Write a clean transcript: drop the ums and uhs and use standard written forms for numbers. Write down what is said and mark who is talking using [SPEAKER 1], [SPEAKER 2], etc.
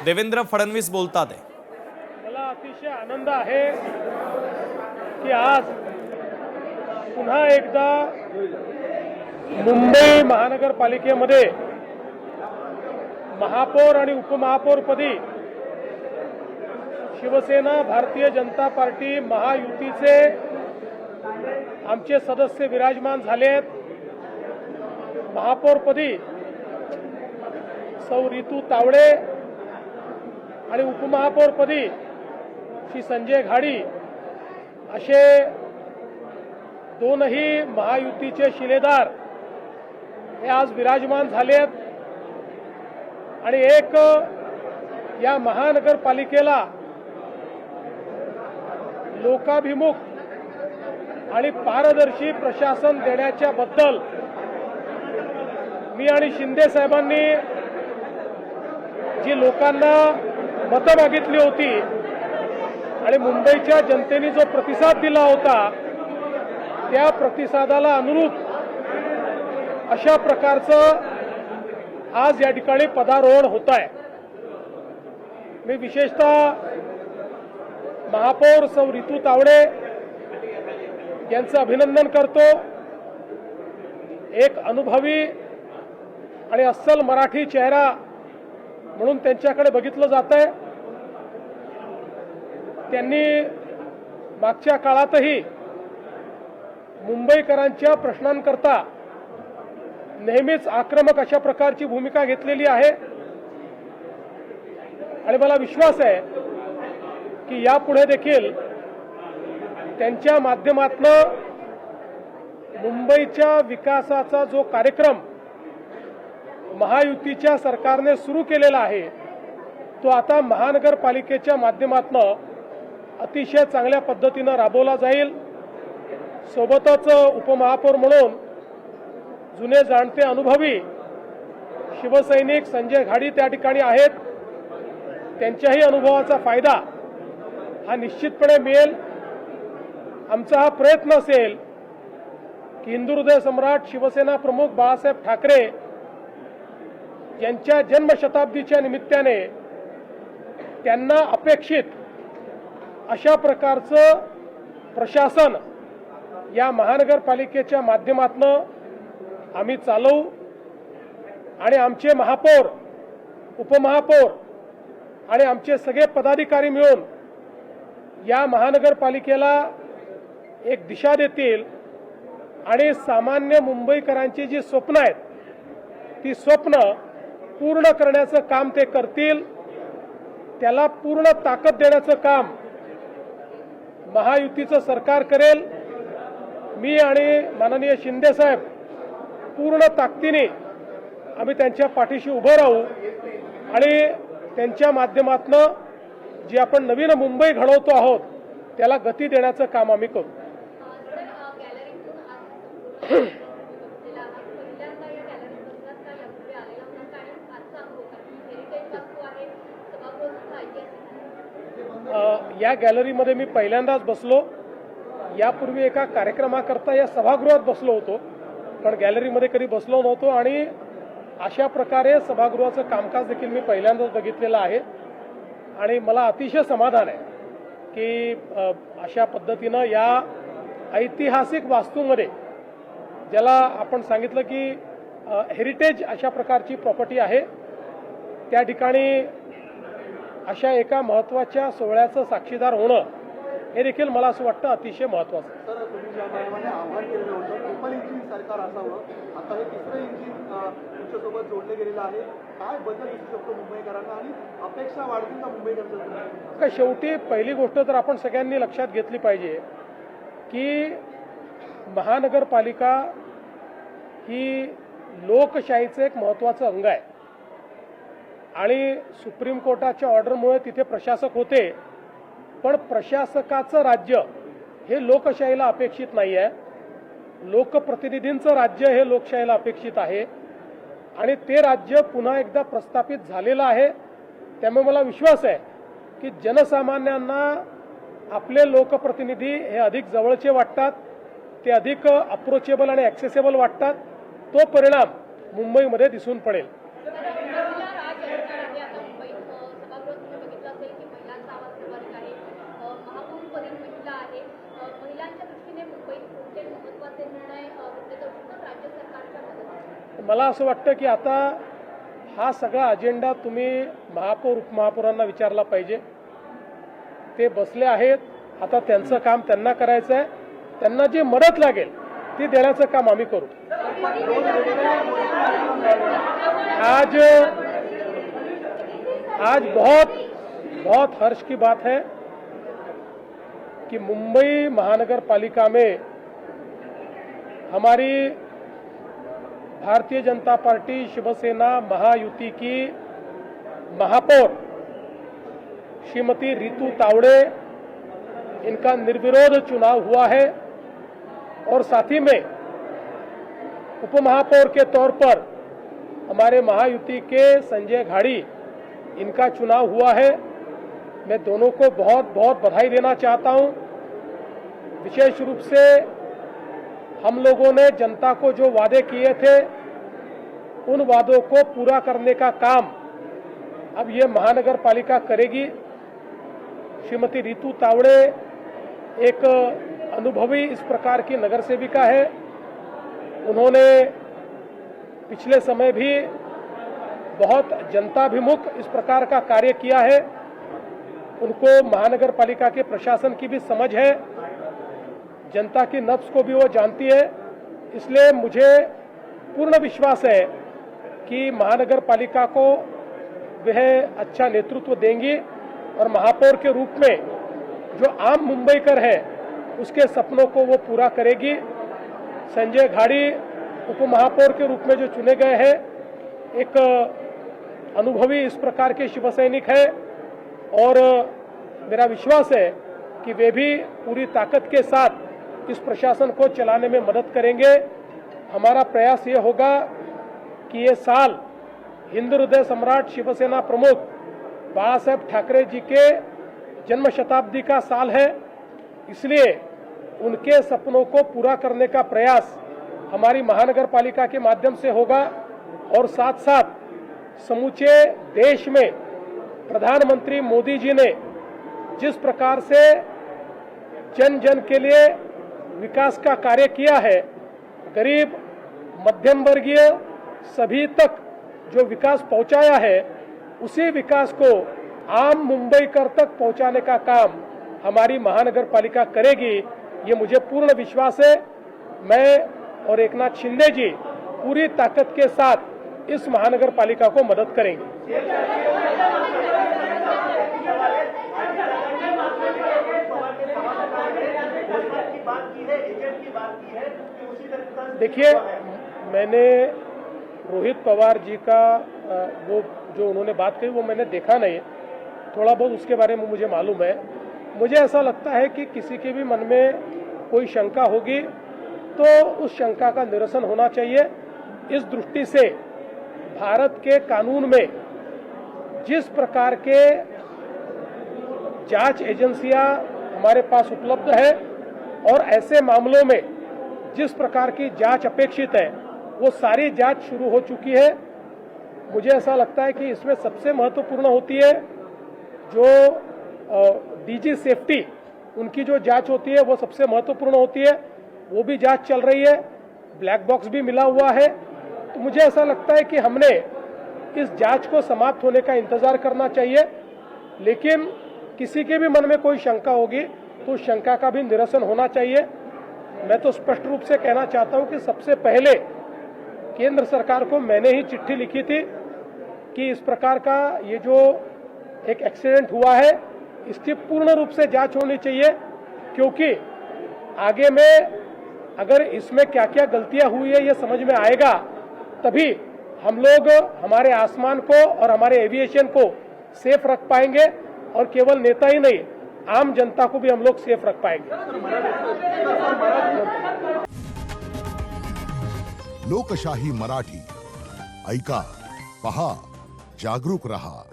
[SPEAKER 1] देवेंद्र फडणवीस बोलतात आहे।
[SPEAKER 2] मला अतिशय आनंद आहे की आज पुन्हा एकदा मुंबई महानगरपालिकेमध्ये महापौर आणि उपमहापौरपदी शिवसेना भारतीय जनता पार्टी महायुतीचे आमचे सदस्य विराजमान झाले आहेत। महापौरपदी सौ रितू तावडे आणि उपमहापौरपदी श्री संजय घाडी असे दोनही महायुतीचे शिलेदार हे आज विराजमान झाले आहेत आणि एक या महानगरपालिकेला लोकाभिमुख आणि पारदर्शी प्रशासन देण्याच्या बद्दल मी आणि शिंदे साहेबांनी जी लोकांना मतं मागितली होती आणि मुंबईच्या जनतेने जो प्रतिसाद दिला होता त्या प्रतिसादाला अनुरूप अशा प्रकारचं आज या ठिकाणी पदारोहण होत आहे। मी विशेषतः महापौर सौ रितू तावडे यांचं अभिनंदन करतो। एक अनुभवी आणि अस्सल मराठी चेहरा म्हणून त्यांच्याकडे बघितलं जात आहे। त्यांनी मागच्या काळातही मुंबईकरांच्या प्रश्नांकरता नेहमीच आक्रमक अशा प्रकारची भूमिका घेतलेली आहे आणि मला विश्वास आहे की यापुढे देखील त्यांच्या माध्यमातून मुंबईच्या विकासाचा जो कार्यक्रम महायुतीच्या सरकारने सुरू केलेला आहे तो आता महानगरपालिकेच्या माध्यमातून अतिशय चांगल्या पद्धतीने राबवला जाईल। सोबतच उपमहापौर म्हणून जुने जाणते अनुभवी शिवसैनिक संजय घाडी त्या ठिकाणी आहेत। त्यांच्याही अनुभवाचा फायदा हा निश्चितपणे मिळेल। आमचा हा प्रयत्न असेल की हिंदू हृदय सम्राट शिवसेना प्रमुख बाळासाहेब ठाकरे यांच्या जन्मशताब्दीच्या निमित्ताने त्यांना अपेक्षित अशा प्रकारचं प्रशासन या महानगरपालिकेच्या माध्यमातून आम्ही चालवू आणि आमचे महापौर उपमहापौर आणि आमचे सगळे पदाधिकारी मिळून या महानगरपालिकेला एक दिशा देतील आणि सामान्य मुंबईकरांची जी स्वप्न आहेत ती स्वप्न पूर्ण करण्याचं काम ते करतील। त्याला पूर्ण ताकद देण्याचं काम महायुतीचं सरकार करेल। मी आणि माननीय शिंदे साहेब पूर्ण ताकदीने आम्ही त्यांच्या पाठीशी उभं राहू आणि त्यांच्या माध्यमातून जी आपण नवीन मुंबई घडवतो आहोत त्याला गती देण्याचं काम आम्ही करू। या गॅलरीमध्ये मी पहिल्यांदाच बसलो। यापूर्वी एका कार्यक्रमाकरता या सभागृहात बसलो होतो पण गॅलरीमध्ये कधी बसलो नव्हतो आणि अशा प्रकारे सभागृहाचं कामकाज देखील मी पहिल्यांदाच बघितलेलं आहे आणि मला अतिशय समाधान आहे की अशा पद्धतीनं या ऐतिहासिक वास्तूमध्ये ज्याला आपण सांगितलं की हेरिटेज अशा प्रकारची प्रॉपर्टी आहे त्या ठिकाणी अशा एका महत्त्वाच्या सोहळ्याचं साक्षीदार होणं हे देखील मला असं वाटतं अतिशय महत्त्वाचं आहे।
[SPEAKER 3] सर, तुम्ही ज्या प्रमाणे आव्हान केलं होतं ट्रिपल इंजिन सरकार असावं, आता हे तिसरं इंजिन तुमच्यासोबत जोडले गेलेलं आहे, काय बदल दिसू शकतो मुंबईकरांना आणि अपेक्षा वाढतील का मुंबईकरांच्या?
[SPEAKER 2] शेवटी पहिली गोष्ट तर आपण सगळ्यांनी लक्षात घेतली पाहिजे की महानगरपालिका ही लोकशाहीचं एक महत्त्वाचं अंग आहे आणि सुप्रीम कोर्टाच्या ऑर्डरमुळे तिथे प्रशासक होते पण प्रशासकाचं राज्य हे लोकशाहीला अपेक्षित नाही आहे। लोकप्रतिनिधींचं राज्य हे लोकशाहीला अपेक्षित आहे आणि ते राज्य पुन्हा एकदा प्रस्थापित झालेलं आहे। त्यामुळे मला विश्वास आहे की जनसामान्यांना आपले लोकप्रतिनिधी हे अधिक जवळचे वाटतात, ते अधिक अप्रोचेबल आणि ॲक्सेसेबल वाटतात। तो परिणाम मुंबईमध्ये दिसून पडेल। मला असं वाटतं की आता हा सगळा अजेंडा तुम्ही महापौर उपमहापौरांना विचारला पाहिजे. ते बसले आहेत, आता त्यांचं काम त्यांना करायचं आहे. त्यांना जी मदत लागेल ती देण्याचं काम आम्ही करू. आज बहुत हर्ष की बात है कि मुंबई महानगर पालिका में हमारी भारतीय जनता पार्टी शिवसेना महायुति की महापौर श्रीमती रितु तावड़े, इनका निर्विरोध चुनाव हुआ है और साथ ही में उपमहापौर के तौर पर हमारे महायुति के संजय घाड़ी, इनका चुनाव हुआ है. मैं दोनों को बहुत बहुत बधाई देना चाहता हूं. विशेष रूप से हम लोगों ने जनता को जो वादे किए थे उन वादों को पूरा करने का काम अब ये महानगर पालिका करेगी. श्रीमती रितु तावड़े एक अनुभवी इस प्रकार की नगर सेविका है. उन्होंने पिछले समय भी बहुत जनताभिमुख इस प्रकार का कार्य किया है. उनको महानगर पालिका के प्रशासन की भी समझ है, जनता की नब्ज को भी वो जानती है. इसलिए मुझे पूर्ण विश्वास है कि महानगर पालिका को वह अच्छा नेतृत्व देंगी और महापौर के रूप में जो आम मुंबईकर है उसके सपनों को वो पूरा करेगी. संजय घाड़ी उपमहापौर के रूप में जो चुने गए हैं, एक अनुभवी इस प्रकार के शिवसैनिक है और मेरा विश्वास है कि वे भी पूरी ताकत के साथ इस प्रशासन को चलाने में मदद करेंगे. हमारा प्रयास ये होगा कि ये साल हिंदू हृदय सम्राट शिवसेना प्रमुख बाला साहेब ठाकरे जी के जन्म शताब्दी का साल है. इसलिए उनके सपनों को पूरा करने का प्रयास हमारी महानगर पालिका के माध्यम से होगा और साथ साथ समूचे देश में प्रधानमंत्री मोदी जी ने जिस प्रकार से जन जन के लिए विकास का कार्य किया है, गरीब मध्यम वर्गीय सभी तक जो विकास पहुंचाया है, उसी विकास को आम मुंबईकर तक पहुंचाने का काम हमारी महानगर पालिका करेगी. ये मुझे पूर्ण विश्वास है. मैं और एकनाथ शिंदे जी पूरी ताकत के साथ इस महानगर पालिका को मदद करेंगे. देखिए, मैंने रोहित पवार जी का वो जो उन्होंने बात कही वो मैंने देखा नहीं. थोड़ा बहुत उसके बारे में मुझे मालूम है. मुझे ऐसा लगता है कि किसी के भी मन में कोई शंका होगी तो उस शंका का निरसन होना चाहिए. इस दृष्टि से भारत के कानून में जिस प्रकार के जांच एजेंसियां हमारे पास उपलब्ध है और ऐसे मामलों में जिस प्रकार की जांच अपेक्षित है वो सारी जांच शुरू हो चुकी है. मुझे ऐसा लगता है कि इसमें सबसे महत्वपूर्ण होती है जो डीजी सेफ्टी, उनकी जो जांच होती है वो सबसे महत्वपूर्ण होती है. वो भी जांच चल रही है, ब्लैक बॉक्स भी मिला हुआ है. तो मुझे ऐसा लगता है कि हमने इस जांच को समाप्त होने का इंतजार करना चाहिए. लेकिन किसी के भी मन में कोई शंका होगी तो उस शंका का भी निरसन होना चाहिए. मैं तो स्पष्ट रूप से कहना चाहता हूं कि सबसे पहले केंद्र सरकार को मैंने ही चिट्ठी लिखी थी कि इस प्रकार का ये जो एक एक्सीडेंट हुआ है इसकी पूर्ण रूप से जांच होनी चाहिए, क्योंकि आगे में अगर इसमें क्या क्या गलतियां हुई है ये समझ में आएगा तभी हम लोग हमारे आसमान को और हमारे एविएशन को सेफ रख पाएंगे और केवल नेता ही नहीं, आम जनता को भी हम लोग सेफ रख पाएंगे.
[SPEAKER 4] लोकशाही मराठी ऐका, पहा, जागरूक रहा.